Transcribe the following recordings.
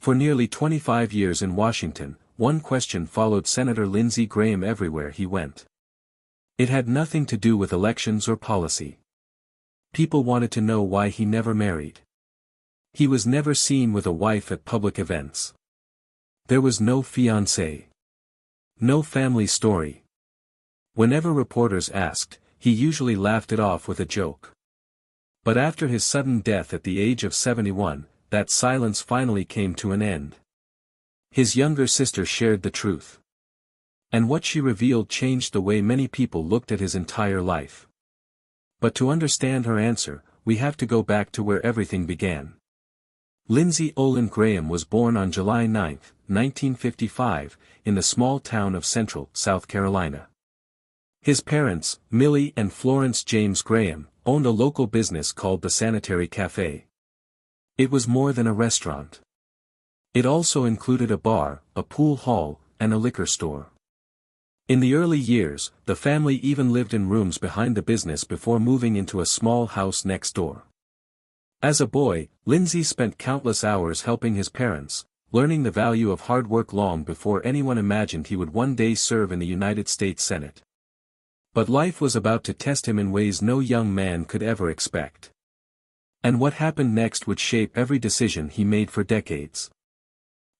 For nearly 25 years in Washington, one question followed Senator Lindsey Graham everywhere he went. It had nothing to do with elections or policy. People wanted to know why he never married. He was never seen with a wife at public events. There was no fiancé. No family story. Whenever reporters asked, he usually laughed it off with a joke. But after his sudden death at the age of 71, that silence finally came to an end. His younger sister shared the truth. And what she revealed changed the way many people looked at his entire life. But to understand her answer, we have to go back to where everything began. Lindsey Olin Graham was born on July 9, 1955, in the small town of Central, South Carolina. His parents, Millie and Florence James Graham, owned a local business called the Sanitary Cafe. It was more than a restaurant. It also included a bar, a pool hall, and a liquor store. In the early years, the family even lived in rooms behind the business before moving into a small house next door. As a boy, Lindsey spent countless hours helping his parents, learning the value of hard work long before anyone imagined he would one day serve in the United States Senate. But life was about to test him in ways no young man could ever expect. And what happened next would shape every decision he made for decades.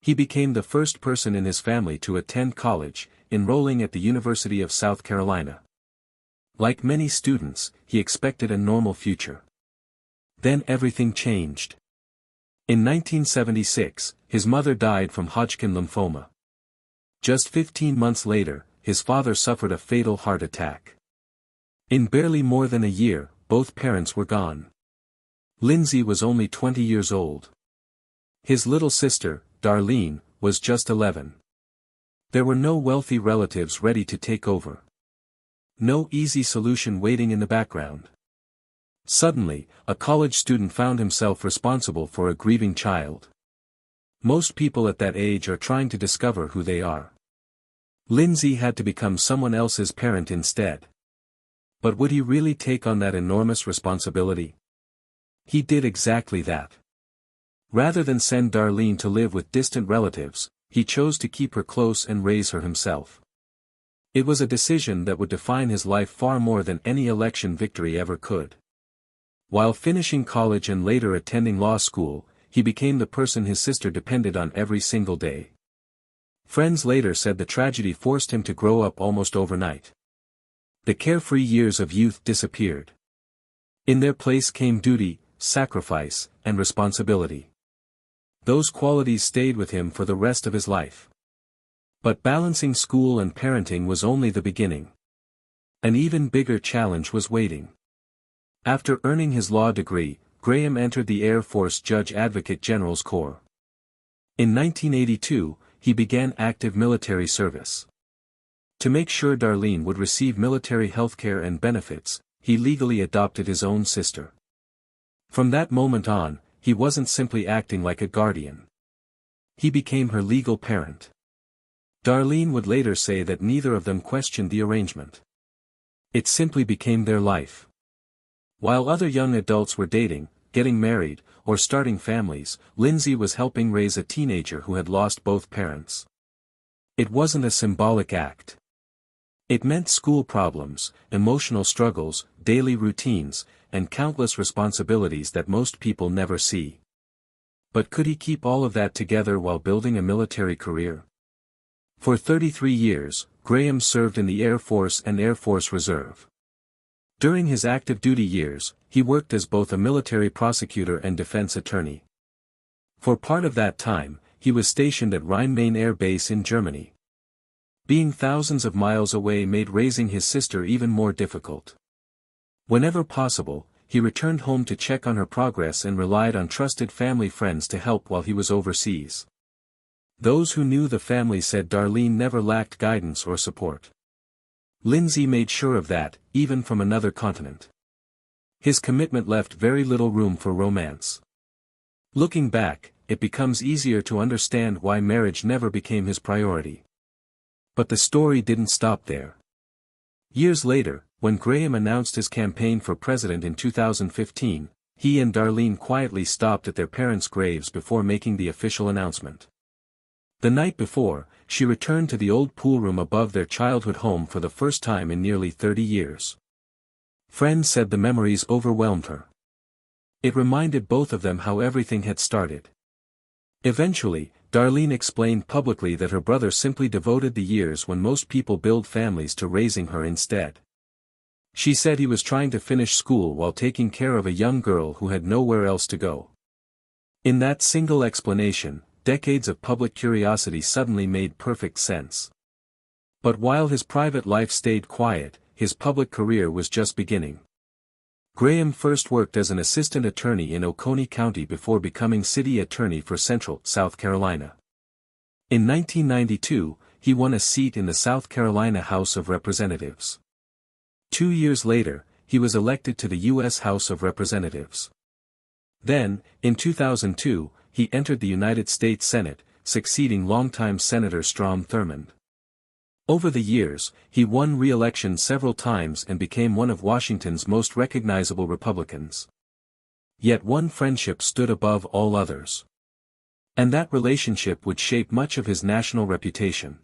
He became the first person in his family to attend college, enrolling at the University of South Carolina. Like many students, he expected a normal future. Then everything changed. In 1976, his mother died from Hodgkin lymphoma. Just 15 months later, his father suffered a fatal heart attack. In barely more than a year, both parents were gone. Lindsey was only 20 years old. His little sister, Darlene, was just 11. There were no wealthy relatives ready to take over. No easy solution waiting in the background. Suddenly, a college student found himself responsible for a grieving child. Most people at that age are trying to discover who they are. Lindsey had to become someone else's parent instead. But would he really take on that enormous responsibility? He did exactly that. Rather than send Darlene to live with distant relatives, he chose to keep her close and raise her himself. It was a decision that would define his life far more than any election victory ever could. While finishing college and later attending law school, he became the person his sister depended on every single day. Friends later said the tragedy forced him to grow up almost overnight. The carefree years of youth disappeared. In their place came duty, sacrifice, and responsibility. Those qualities stayed with him for the rest of his life. But balancing school and parenting was only the beginning. An even bigger challenge was waiting. After earning his law degree, Graham entered the Air Force Judge Advocate General's Corps. In 1982, he began active military service. To make sure Darlene would receive military health care and benefits, he legally adopted his own sister. From that moment on, he wasn't simply acting like a guardian. He became her legal parent. Darlene would later say that neither of them questioned the arrangement. It simply became their life. While other young adults were dating, getting married, or starting families, Lindsey was helping raise a teenager who had lost both parents. It wasn't a symbolic act. It meant school problems, emotional struggles, daily routines, and countless responsibilities that most people never see. But could he keep all of that together while building a military career? For 33 years, Graham served in the Air Force and Air Force Reserve. During his active duty years, he worked as both a military prosecutor and defense attorney. For part of that time, he was stationed at Rhein-Main Air Base in Germany. Being thousands of miles away made raising his sister even more difficult. Whenever possible, he returned home to check on her progress and relied on trusted family friends to help while he was overseas. Those who knew the family said Darlene never lacked guidance or support. Lindsey made sure of that, even from another continent. His commitment left very little room for romance. Looking back, it becomes easier to understand why marriage never became his priority. But the story didn't stop there. Years later, when Graham announced his campaign for president in 2015, he and Darlene quietly stopped at their parents' graves before making the official announcement. The night before, she returned to the old pool room above their childhood home for the first time in nearly 30 years. Friends said the memories overwhelmed her. It reminded both of them how everything had started. Eventually, Darlene explained publicly that her brother simply devoted the years when most people build families to raising her instead. She said he was trying to finish school while taking care of a young girl who had nowhere else to go. In that single explanation, decades of public curiosity suddenly made perfect sense. But while his private life stayed quiet, his public career was just beginning. Graham first worked as an assistant attorney in Oconee County before becoming city attorney for Central, South Carolina. In 1992, he won a seat in the South Carolina House of Representatives. 2 years later, he was elected to the U.S. House of Representatives. Then, in 2002, he entered the United States Senate, succeeding longtime Senator Strom Thurmond. Over the years, he won re-election several times and became one of Washington's most recognizable Republicans. Yet one friendship stood above all others. And that relationship would shape much of his national reputation.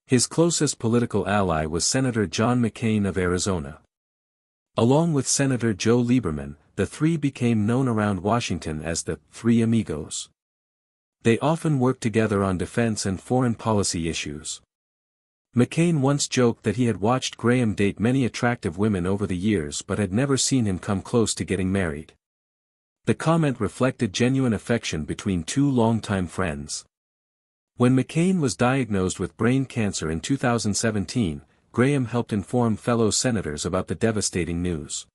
His closest political ally was Senator John McCain of Arizona. Along with Senator Joe Lieberman, the three became known around Washington as the Three Amigos. They often worked together on defense and foreign policy issues. McCain once joked that he had watched Graham date many attractive women over the years but had never seen him come close to getting married. The comment reflected genuine affection between two longtime friends. When McCain was diagnosed with brain cancer in 2017, Graham helped inform fellow senators about the devastating news.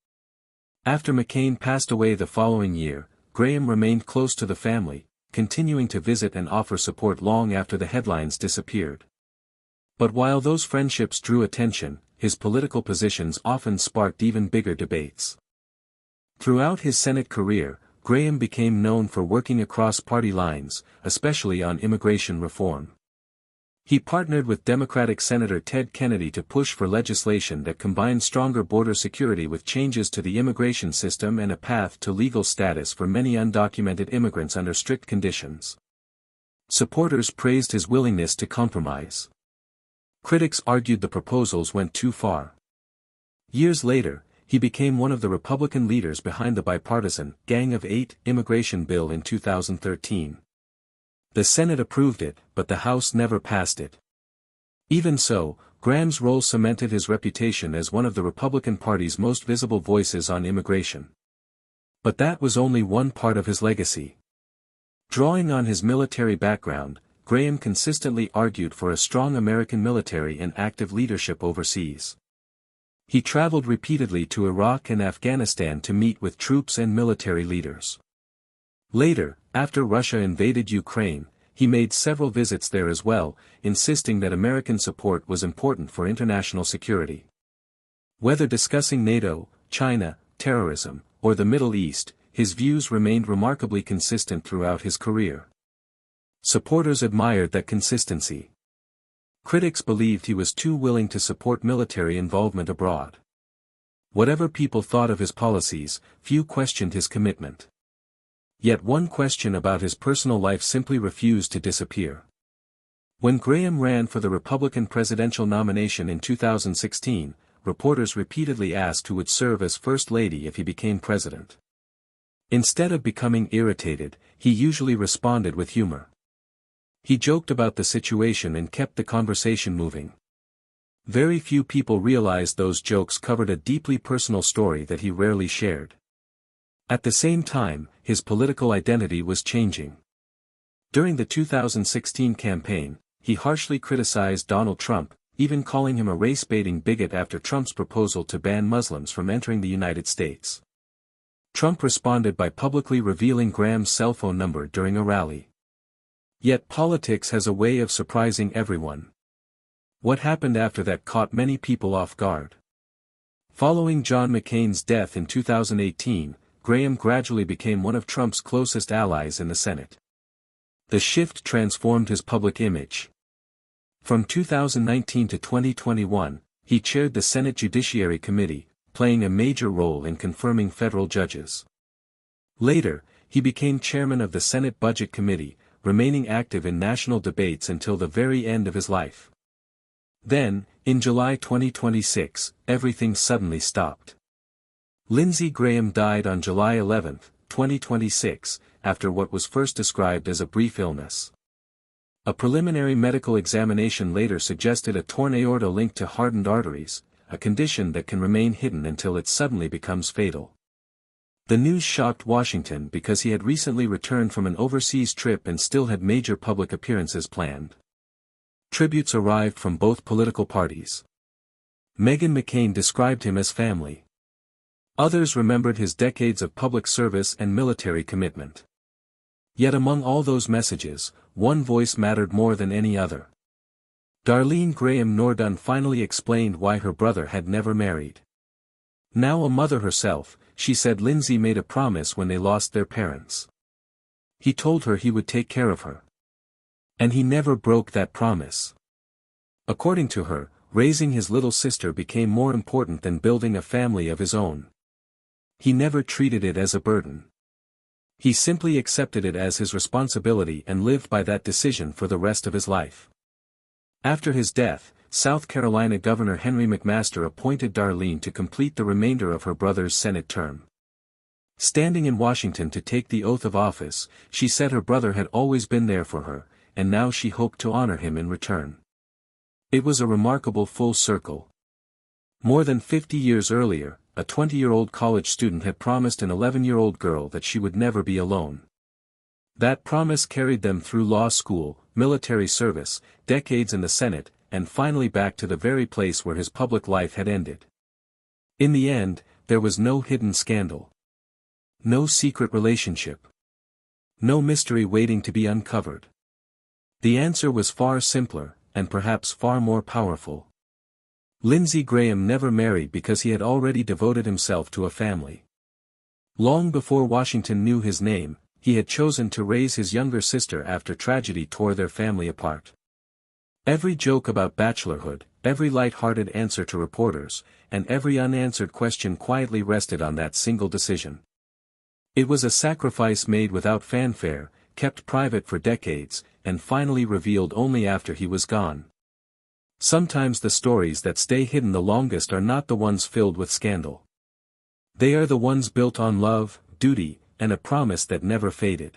After McCain passed away the following year, Graham remained close to the family, continuing to visit and offer support long after the headlines disappeared. But while those friendships drew attention, his political positions often sparked even bigger debates. Throughout his Senate career, Graham became known for working across party lines, especially on immigration reform. He partnered with Democratic Senator Ted Kennedy to push for legislation that combined stronger border security with changes to the immigration system and a path to legal status for many undocumented immigrants under strict conditions. Supporters praised his willingness to compromise. Critics argued the proposals went too far. Years later, he became one of the Republican leaders behind the bipartisan Gang of Eight immigration bill in 2013. The Senate approved it, but the House never passed it. Even so, Graham's role cemented his reputation as one of the Republican Party's most visible voices on immigration. But that was only one part of his legacy. Drawing on his military background, Graham consistently argued for a strong American military and active leadership overseas. He traveled repeatedly to Iraq and Afghanistan to meet with troops and military leaders. Later, after Russia invaded Ukraine, he made several visits there as well, insisting that American support was important for international security. Whether discussing NATO, China, terrorism, or the Middle East, his views remained remarkably consistent throughout his career. Supporters admired that consistency. Critics believed he was too willing to support military involvement abroad. Whatever people thought of his policies, few questioned his commitment. Yet one question about his personal life simply refused to disappear. When Graham ran for the Republican presidential nomination in 2016, reporters repeatedly asked who would serve as First Lady if he became president. Instead of becoming irritated, he usually responded with humor. He joked about the situation and kept the conversation moving. Very few people realized those jokes covered a deeply personal story that he rarely shared. At the same time, his political identity was changing. During the 2016 campaign, he harshly criticized Donald Trump, even calling him a race-baiting bigot after Trump's proposal to ban Muslims from entering the United States. Trump responded by publicly revealing Graham's cell phone number during a rally. Yet politics has a way of surprising everyone. What happened after that caught many people off guard. Following John McCain's death in 2018, Graham gradually became one of Trump's closest allies in the Senate. The shift transformed his public image. From 2019 to 2021, he chaired the Senate Judiciary Committee, playing a major role in confirming federal judges. Later, he became chairman of the Senate Budget Committee, remaining active in national debates until the very end of his life. Then, in July 2026, everything suddenly stopped. Lindsey Graham died on July 11, 2026, after what was first described as a brief illness. A preliminary medical examination later suggested a torn aorta linked to hardened arteries, a condition that can remain hidden until it suddenly becomes fatal. The news shocked Washington because he had recently returned from an overseas trip and still had major public appearances planned. Tributes arrived from both political parties. Meghan McCain described him as family. Others remembered his decades of public service and military commitment. Yet among all those messages, one voice mattered more than any other. Darlene Graham Nordun finally explained why her brother had never married. Now a mother herself, she said Lindsey made a promise when they lost their parents. He told her he would take care of her. And he never broke that promise. According to her, raising his little sister became more important than building a family of his own. He never treated it as a burden. He simply accepted it as his responsibility and lived by that decision for the rest of his life. After his death, South Carolina Governor Henry McMaster appointed Darlene to complete the remainder of her brother's Senate term. Standing in Washington to take the oath of office, she said her brother had always been there for her, and now she hoped to honor him in return. It was a remarkable full circle. More than 50 years earlier, a 20-year-old college student had promised an 11-year-old girl that she would never be alone. That promise carried them through law school, military service, decades in the Senate, and finally back to the very place where his public life had ended. In the end, there was no hidden scandal. No secret relationship. No mystery waiting to be uncovered. The answer was far simpler, and perhaps far more powerful. Lindsey Graham never married because he had already devoted himself to a family. Long before Washington knew his name, he had chosen to raise his younger sister after tragedy tore their family apart. Every joke about bachelorhood, every light-hearted answer to reporters, and every unanswered question quietly rested on that single decision. It was a sacrifice made without fanfare, kept private for decades, and finally revealed only after he was gone. Sometimes the stories that stay hidden the longest are not the ones filled with scandal. They are the ones built on love, duty, and a promise that never faded.